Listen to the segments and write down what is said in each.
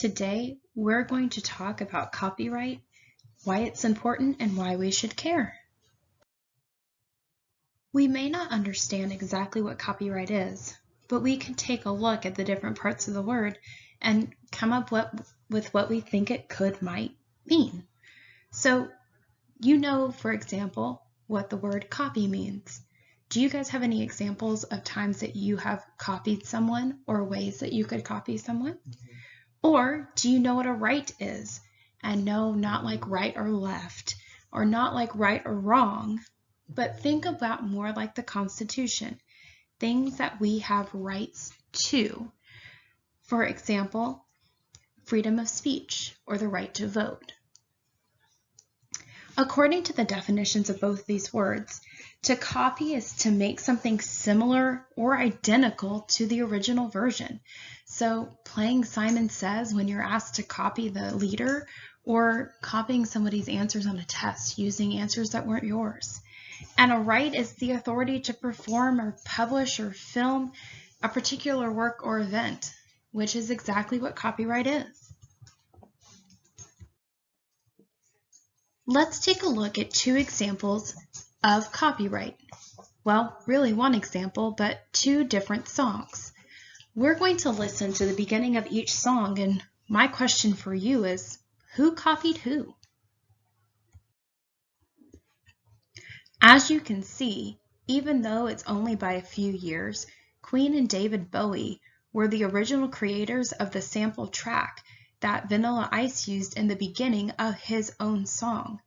Today, we're going to talk about copyright, why it's important, and why we should care. We may not understand exactly what copyright is, but we can take a look at the different parts of the word and come up with what we think it might mean. So, for example, what the word copy means. Do you guys have any examples of times that you have copied someone or ways that you could copy someone? Or do you know what a right is? And no, not like right or left, or not like right or wrong, but think about more like the Constitution, things that we have rights to. For example, freedom of speech or the right to vote. According to the definitions of both these words, to copy is to make something similar or identical to the original version. So playing Simon Says when you're asked to copy the leader, or copying somebody's answers on a test using answers that weren't yours. And a right is the authority to perform or publish or film a particular work or event, which is exactly what copyright is. Let's take a look at two examples of copyright. Well, really one example, but two different songs. We're going to listen to the beginning of each song, and my question for you is, who copied who? As you can see, even though it's only by a few years, Queen and David Bowie were the original creators of the sample track that Vanilla Ice used in the beginning of his own song.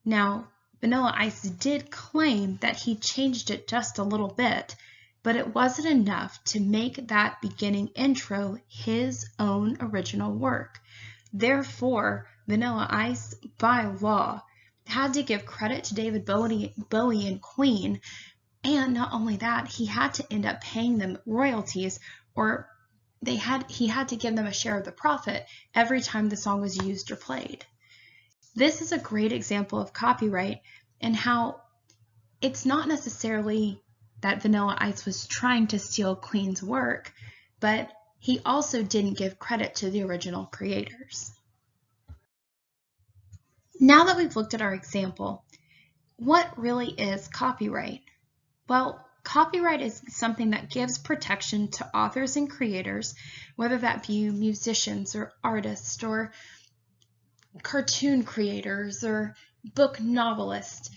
Now, Vanilla Ice did claim that he changed it just a little bit, but it wasn't enough to make that beginning intro his own original work. Therefore, Vanilla Ice, by law, had to give credit to David Bowie and Queen, and not only that, he had to end up paying them royalties, or he had to give them a share of the profit every time the song was used or played. This is a great example of copyright and how it's not necessarily that Vanilla Ice was trying to steal Queen's work, but he also didn't give credit to the original creators. Now that we've looked at our example, what really is copyright? Well, copyright is something that gives protection to authors and creators, whether that be musicians or artists or cartoon creators or book novelists.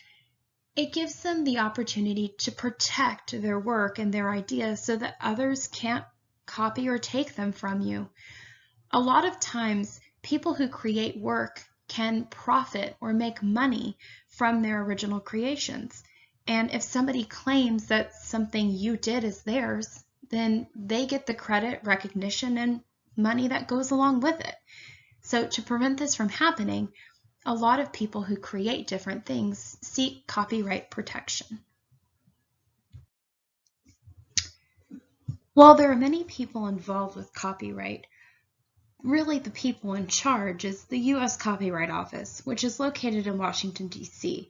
It gives them the opportunity to protect their work and their ideas so that others can't copy or take them from you. A lot of times, people who create work can profit or make money from their original creations. And if somebody claims that something you did is theirs, then they get the credit, recognition, and money that goes along with it. So to prevent this from happening, a lot of people who create different things seek copyright protection. While there are many people involved with copyright, really the people in charge is the U.S. Copyright Office, which is located in Washington, D.C.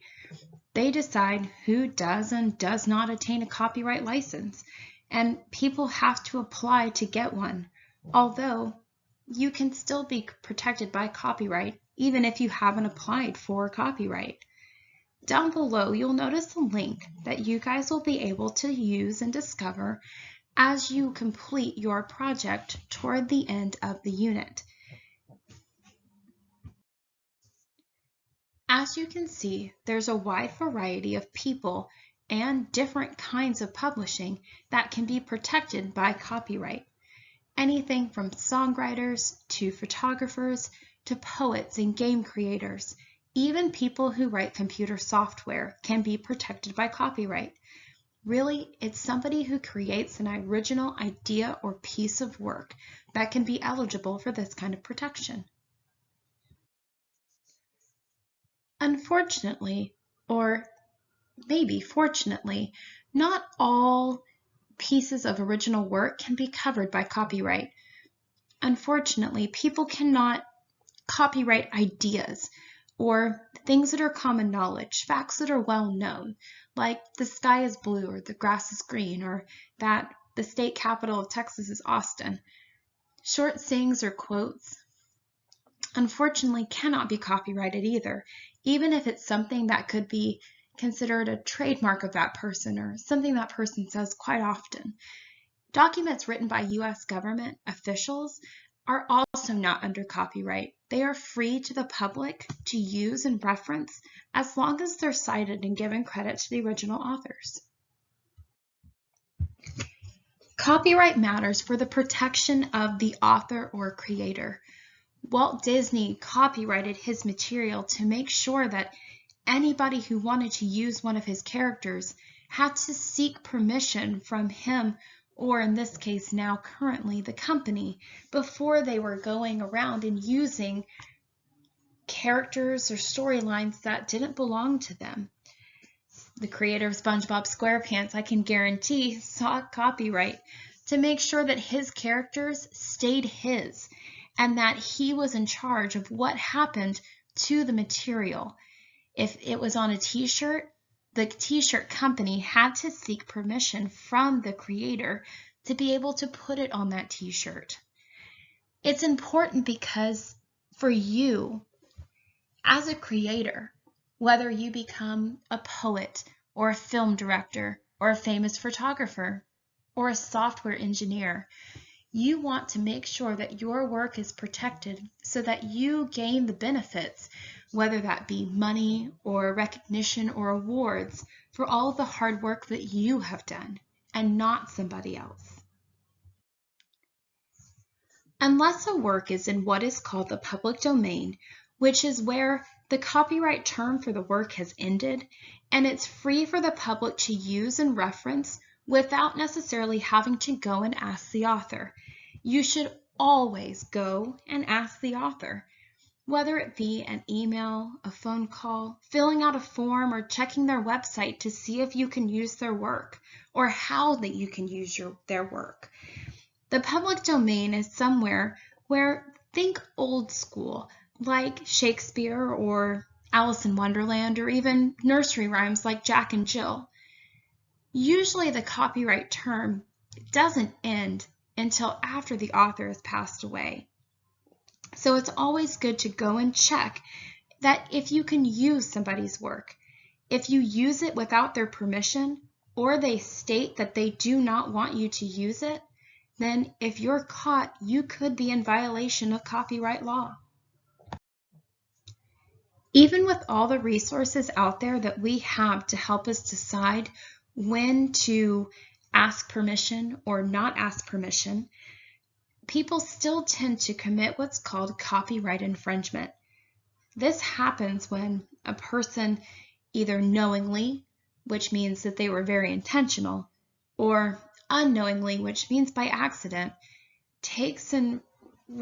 They decide who does and does not attain a copyright license, and people have to apply to get one, although you can still be protected by copyright even if you haven't applied for copyright. Down below, you'll notice a link that you guys will be able to use and discover as you complete your project toward the end of the unit. As you can see, there's a wide variety of people and different kinds of publishing that can be protected by copyright. Anything from songwriters to photographers to poets and game creators, even people who write computer software can be protected by copyright. Really, it's somebody who creates an original idea or piece of work that can be eligible for this kind of protection. Unfortunately, or maybe fortunately, not all pieces of original work can be covered by copyright. Unfortunately, people cannot copyright ideas or things that are common knowledge, facts that are well known, like the sky is blue or the grass is green, or that the state capital of Texas is Austin. Short sayings or quotes unfortunately cannot be copyrighted either, even if it's something that could be considered a trademark of that person or something that person says quite often. Documents written by U.S. government officials are also not under copyright. They are free to the public to use and reference as long as they're cited and given credit to the original authors. Copyright matters for the protection of the author or creator. Walt Disney copyrighted his material to make sure that anybody who wanted to use one of his characters had to seek permission from him, or in this case now currently the company, before they were going around and using characters or storylines that didn't belong to them. The creator of SpongeBob SquarePants, I can guarantee, sought copyright to make sure that his characters stayed his and that he was in charge of what happened to the material. If it was on a t-shirt, the t-shirt company had to seek permission from the creator to be able to put it on that t-shirt. It's important because for you, as a creator, whether you become a poet or a film director or a famous photographer or a software engineer, you want to make sure that your work is protected so that you gain the benefits, whether that be money or recognition or awards for all the hard work that you have done and not somebody else. Unless a work is in what is called the public domain, which is where the copyright term for the work has ended and it's free for the public to use and reference without necessarily having to go and ask the author. You should always go and ask the author, whether it be an email, a phone call, filling out a form, or checking their website to see if you can use their work or how that you can use their work. The public domain is somewhere where, think old school, like Shakespeare or Alice in Wonderland, or even nursery rhymes like Jack and Jill. Usually the copyright term doesn't end until after the author has passed away. So it's always good to go and check that if you can use somebody's work. If you use it without their permission, or they state that they do not want you to use it, then if you're caught, you could be in violation of copyright law. Even with all the resources out there that we have to help us decide when to ask permission or not ask permission, people still tend to commit what's called copyright infringement. This happens when a person either knowingly, which means that they were very intentional, or unknowingly, which means by accident, takes and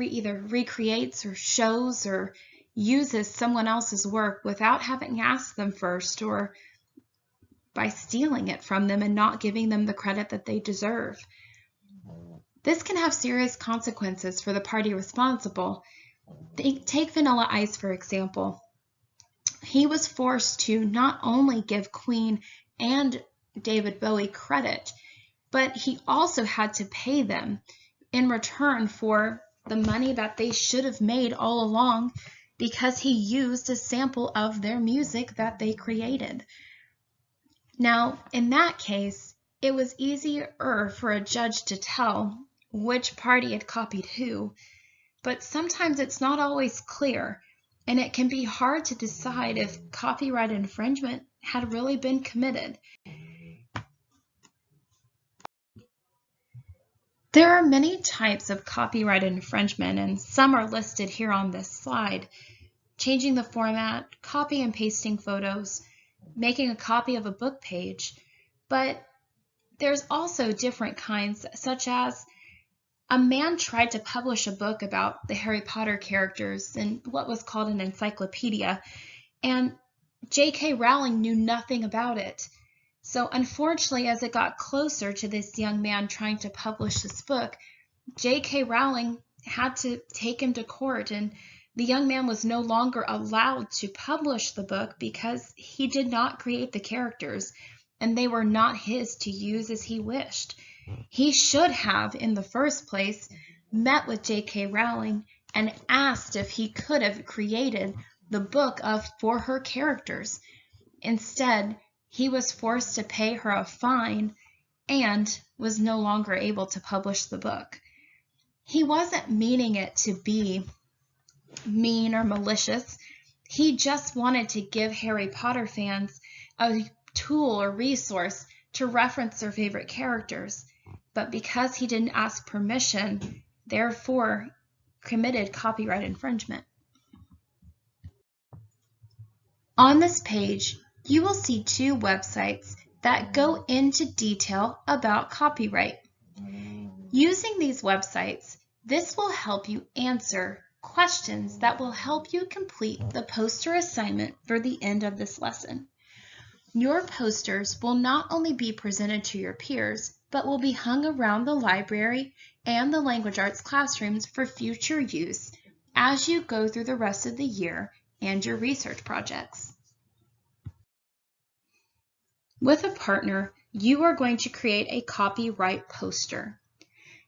either recreates or shows or uses someone else's work without having asked them first, or by stealing it from them and not giving them the credit that they deserve. This can have serious consequences for the party responsible. Take Vanilla Ice, for example. He was forced to not only give Queen and David Bowie credit, but he also had to pay them in return for the money that they should have made all along because he used a sample of their music that they created. Now, in that case, it was easier for a judge to tell which party had copied who, but sometimes it's not always clear, and it can be hard to decide if copyright infringement had really been committed. There are many types of copyright infringement, and some are listed here on this slide. Changing the format, copy and pasting photos, making a copy of a book page, but there's also different kinds, such as a man tried to publish a book about the Harry Potter characters in what was called an encyclopedia, and J.K. Rowling knew nothing about it. So unfortunately, as it got closer to this young man trying to publish this book, J.K. Rowling had to take him to court, and the young man was no longer allowed to publish the book because he did not create the characters, and they were not his to use as he wished. He should have, in the first place, met with J.K. Rowling and asked if he could have created the book for her characters. Instead, he was forced to pay her a fine and was no longer able to publish the book. He wasn't meaning it to be mean or malicious. He just wanted to give Harry Potter fans a tool or resource to reference their favorite characters. But because he didn't ask permission, therefore committed copyright infringement. On this page, you will see 2 websites that go into detail about copyright. Using these websites, this will help you answer questions that will help you complete the poster assignment for the end of this lesson. Your posters will not only be presented to your peers, but will be hung around the library and the language arts classrooms for future use as you go through the rest of the year and your research projects. With a partner, you are going to create a copyright poster.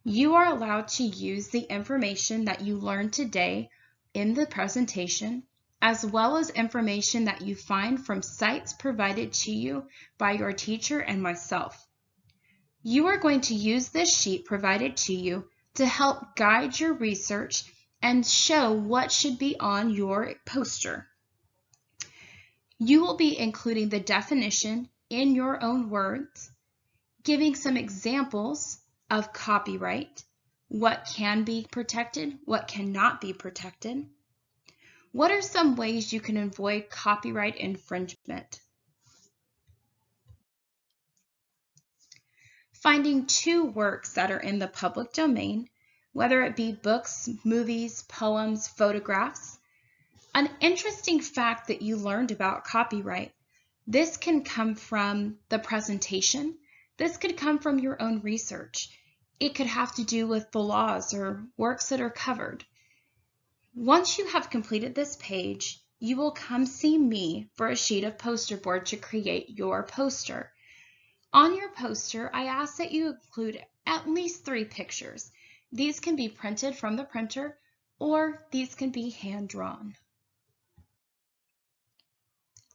You are allowed to use the information that you learned today in the presentation, as well as information that you find from sites provided to you by your teacher and myself. You are going to use this sheet provided to you to help guide your research and show what should be on your poster. You will be including the definition in your own words, giving some examples of copyright, what can be protected, what cannot be protected. What are some ways you can avoid copyright infringement? Finding 2 works that are in the public domain, whether it be books, movies, poems, photographs. An interesting fact that you learned about copyright. This can come from the presentation. This could come from your own research. It could have to do with the laws or works that are covered. Once you have completed this page, you will come see me for a sheet of poster board to create your poster. On your poster, I ask that you include at least 3 pictures. These can be printed from the printer, or these can be hand-drawn.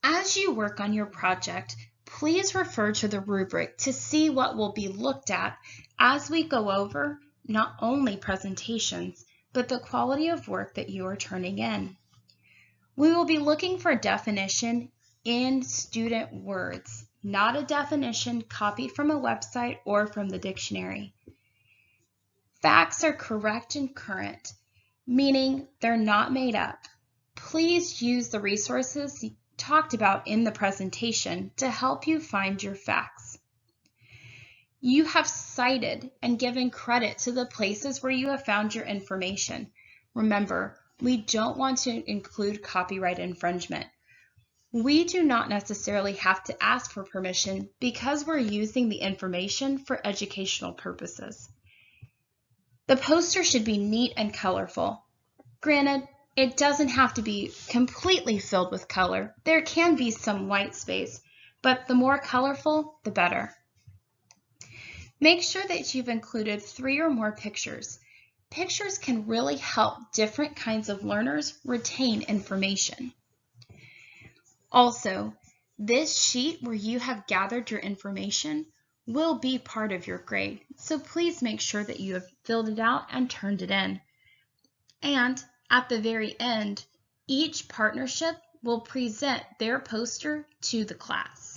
As you work on your project, please refer to the rubric to see what will be looked at as we go over not only presentations, but the quality of work that you are turning in. We will be looking for a definition in student words, not a definition copied from a website or from the dictionary. Facts are correct and current, meaning they're not made up. Please use the resources talked about in the presentation to help you find your facts. You have cited and given credit to the places where you have found your information. Remember, we don't want to include copyright infringement. We do not necessarily have to ask for permission because we're using the information for educational purposes. The poster should be neat and colorful. Granted, it doesn't have to be completely filled with color. There can be some white space, but the more colorful, the better. Make sure that you've included 3 or more pictures. Pictures can really help different kinds of learners retain information. Also, this sheet where you have gathered your information will be part of your grade, so please make sure that you have filled it out and turned it in. And at the very end, each partnership will present their poster to the class.